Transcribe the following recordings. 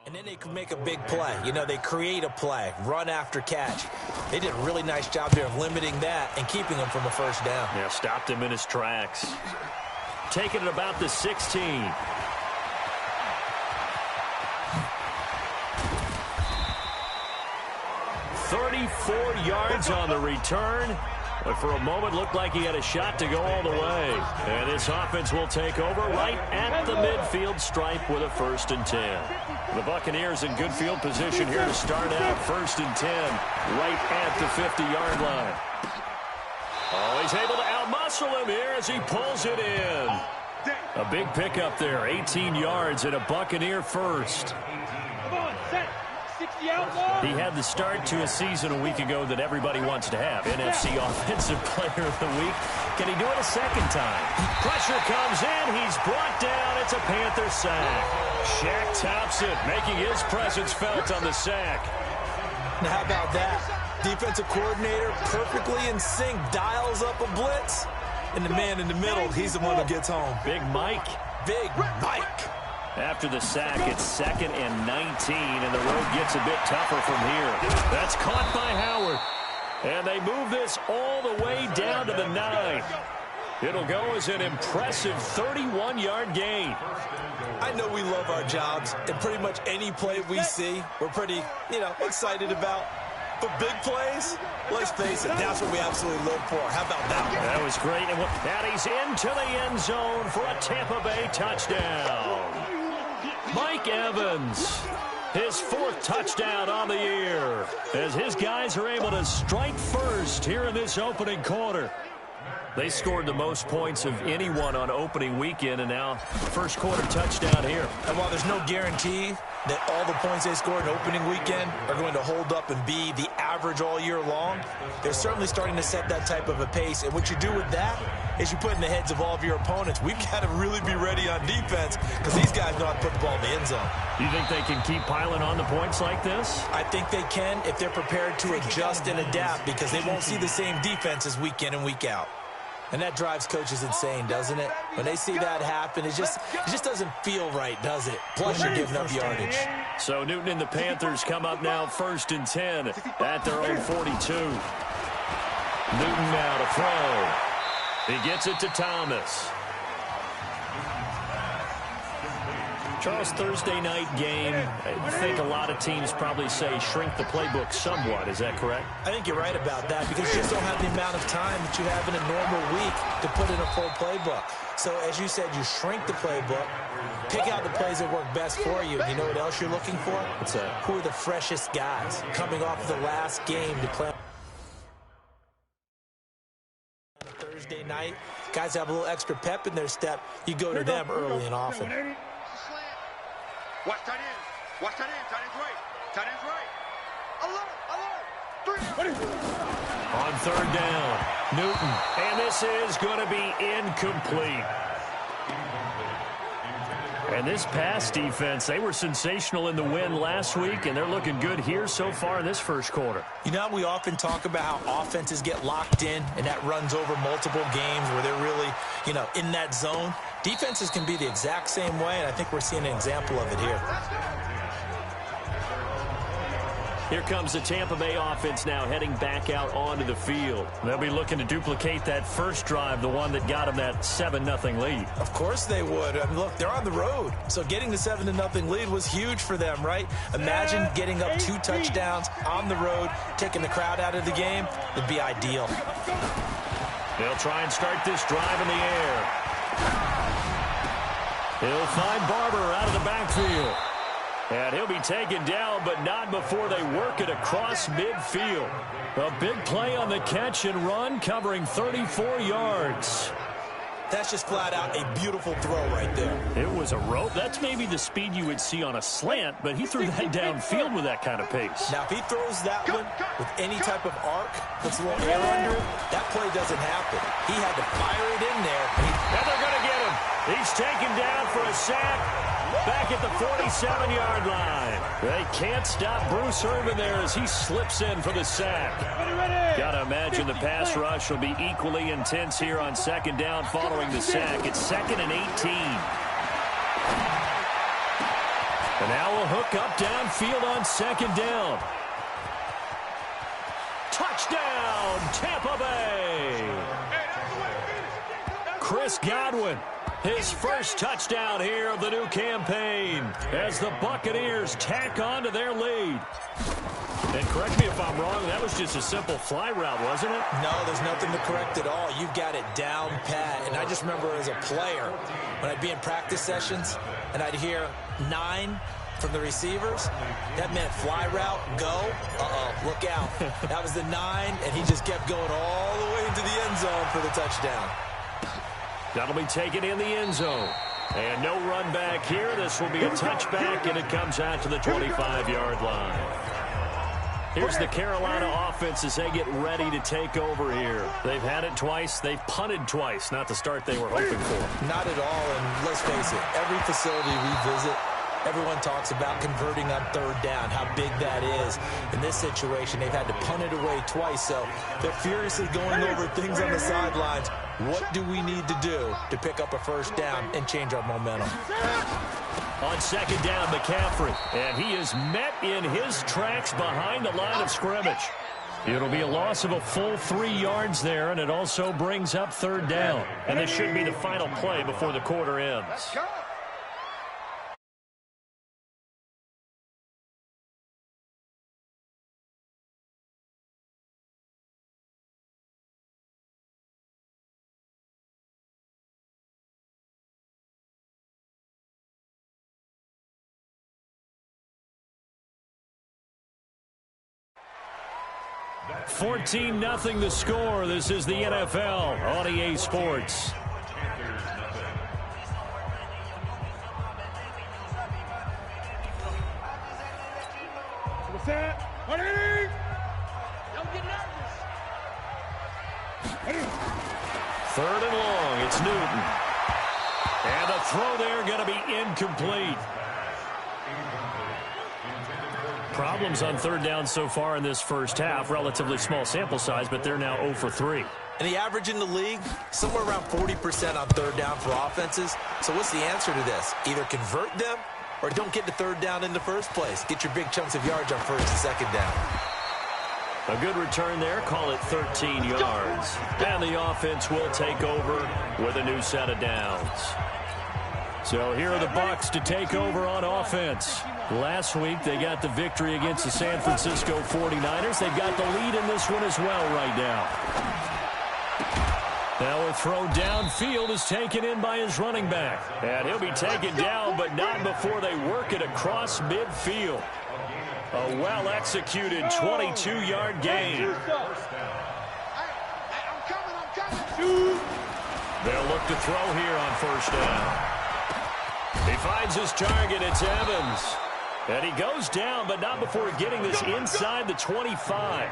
And then they can make a big play. You know, they create a play, run after catch. They did a really nice job there of limiting that and keeping him from a first down. Yeah, stopped him in his tracks. Taking it about the 16. "34 yards on the return. But for a moment, looked like he had a shot to go all the way. And this offense will take over right at the midfield stripe with a 1st and 10. The Buccaneers in good field position here to start out 1st and 10, right at the 50-yard line. Oh, he's able to outmuscle him here as he pulls it in. A big pickup there, 18 yards and a Buccaneer first. Come on, set. He had the start to a season a week ago that everybody wants to have. NFC Offensive Player of the Week. Can he do it a second time? Pressure comes in. He's brought down. It's a Panther sack. Shaq Thompson making his presence felt on the sack. Now, how about that? Defensive coordinator perfectly in sync, dials up a blitz. And the man in the middle, he's the one who gets home. Big Mike. Big Mike. After the sack, it's 2nd and 19, and the road gets a bit tougher from here. That's caught by Howard. And they move this all the way down to the 9. It'll go as an impressive 31-yard gain. I know we love our jobs, and pretty much any play we see, we're pretty, excited about. But big plays, let's face it, that's what we absolutely live for. How about that one? That was great. And he's into the end zone for a Tampa Bay touchdown. Mike Evans, his 4th touchdown on the year, as his guys are able to strike first here in this opening quarter. They scored the most points of anyone on opening weekend, and now first quarter touchdown here. And while there's no guarantee that all the points they scored in opening weekend are going to hold up and be the average all year long, they're certainly starting to set that type of a pace. And what you do with that is you put in the heads of all of your opponents, we've got to really be ready on defense because these guys know how to put the ball in the end zone. Do you think they can keep piling on the points like this? I think they can if they're prepared to adjust and adapt because they won't see the same defenses week in and week out. And that drives coaches insane, doesn't it? When they see that happen, it just doesn't feel right, does it? Plus, you're giving up yardage. So Newton and the Panthers come up now 1st and 10 at their own 42. Newton now to throw. He gets it to Thomas. Charles, Thursday night game, I think a lot of teams probably say shrink the playbook somewhat. Is that correct? I think you're right about that because you just don't have the amount of time that you have in a normal week to put in a full playbook. So, as you said, you shrink the playbook, pick out the plays that work best for you. You know what else you're looking for? Who are the freshest guys coming off of the last game to play on Thursday night? Guys have a little extra pep in their step. You go to them early and often. Watch tight ends. Watch tight ends. Tight ends right. Tight ends right. Alert. 3. On 3rd down, Newton. And this is going to be incomplete. And this pass defense, they were sensational in the win last week, and they're looking good here so far in this first quarter. You know, we often talk about how offenses get locked in, and that runs over multiple games where they're really, in that zone. Defenses can be the exact same way, and I think we're seeing an example of it here. Here comes the Tampa Bay offense now heading back out onto the field. They'll be looking to duplicate that first drive, the one that got them that 7-0 lead. Of course they would. I mean, look, they're on the road, so getting the 7-0 lead was huge for them, right? Imagine getting up 2 touchdowns on the road, taking the crowd out of the game. It'd be ideal. They'll try and start this drive in the air. He'll find Barber out of the backfield. And he'll be taken down, but not before they work it across midfield. A big play on the catch and run, covering 34 yards. That's just flat out a beautiful throw right there. It was a rope. That's maybe the speed you would see on a slant, but he threw that downfield with that kind of pace. Now, if he throws that one with any type of arc, puts a little air under it, that play doesn't happen. He had to fire it in there. And they're going to get him. He's taken down for a sack. Back at the 47-yard line. They can't stop Bruce Irvin there as he slips in for the sack. Got to imagine the pass rush will be equally intense here on 2nd down following the sack. It's 2nd and 18. And now a hook up downfield on second down. Touchdown, Tampa Bay. Chris Godwin, his first touchdown here of the new campaign as the Buccaneers tack on to their lead. And correct me if I'm wrong, that was just a simple fly route, wasn't it? No, there's nothing to correct at all. You've got it down pat. And I just remember as a player, when I'd be in practice sessions and I'd hear 9 from the receivers, that meant fly route, go, look out. That was the 9, and he just kept going all the way into the end zone for the touchdown. That'll be taken in the end zone. And no run back here. This will be a touchback, and it comes out to the 25-yard line. Here's the Carolina offense as they get ready to take over here. They've had it twice. They've punted twice. Not the start they were hoping for. Not at all, and let's face it, every facility we visit, everyone talks about converting on third down, how big that is. In this situation, they've had to punt it away twice, so they're furiously going over things on the sidelines. What do we need to do to pick up a first down and change our momentum? On second down, McCaffrey, and he is met in his tracks behind the line of scrimmage. It'll be a loss of a full 3 yards there, and it also brings up third down. And this should be the final play before the quarter ends. $14-0 the score. This is the NFL on EA Sports. What's that? Ready? Don't get nervous. Third and long. It's Newton. And the throw there going to be incomplete. Problems on third down so far in this first half. Relatively small sample size, but they're now 0 for 3. And the average in the league, somewhere around 40% on third down for offenses. So what's the answer to this? Either convert them or don't get to third down in the first place. Get your big chunks of yards on first and second down. A good return there. Call it 13 yards. And the offense will take over with a new set of downs. So here are the Bucs to take over on offense. Last week, they got the victory against the San Francisco 49ers. They've got the lead in this one as well right now. Now a throw downfield is taken in by his running back. And he'll be taken down, but not before they work it across midfield. A well-executed 22-yard gain. They'll look to throw here on first down. He finds his target. It's Evans. And he goes down, but not before getting this inside the 25.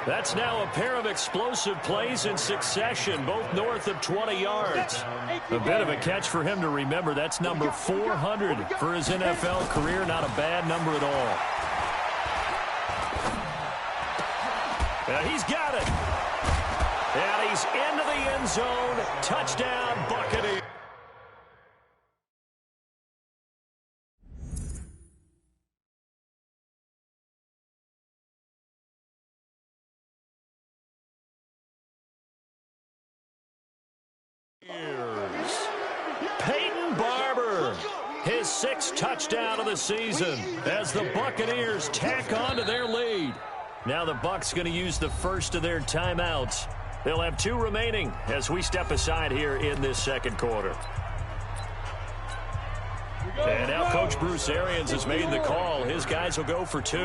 That's now a pair of explosive plays in succession, both north of 20 yards. A bit of a catch for him to remember. That's number 400 for his NFL career. Not a bad number at all. And he's got it. And he's into the end zone. Touchdown, Buccaneers. Peyton Barber, his 6th touchdown of the season as the Buccaneers tack on to their lead. Now the Bucs going to use the first of their timeouts. They'll have 2 remaining as we step aside here in this second quarter. And now Coach Bruce Arians has made the call. His guys will go for 2.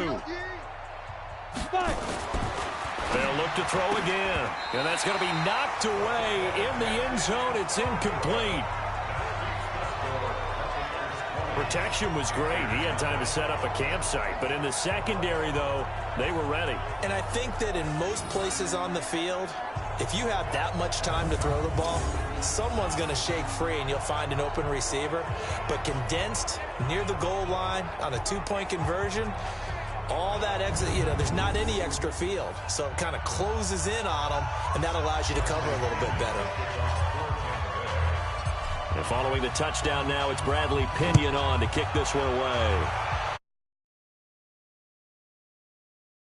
They'll look to throw again. And that's going to be knocked away in the end zone. It's incomplete. Protection was great. He had time to set up a campsite. But in the secondary, though, they were ready. And I think that in most places on the field, if you have that much time to throw the ball, someone's going to shake free and you'll find an open receiver. But condensed near the goal line on a 2-point conversion, all that exit, there's not any extra field. So it kind of closes in on them, and that allows you to cover a little bit better. And following the touchdown now, it's Bradley Pinion on to kick this one away.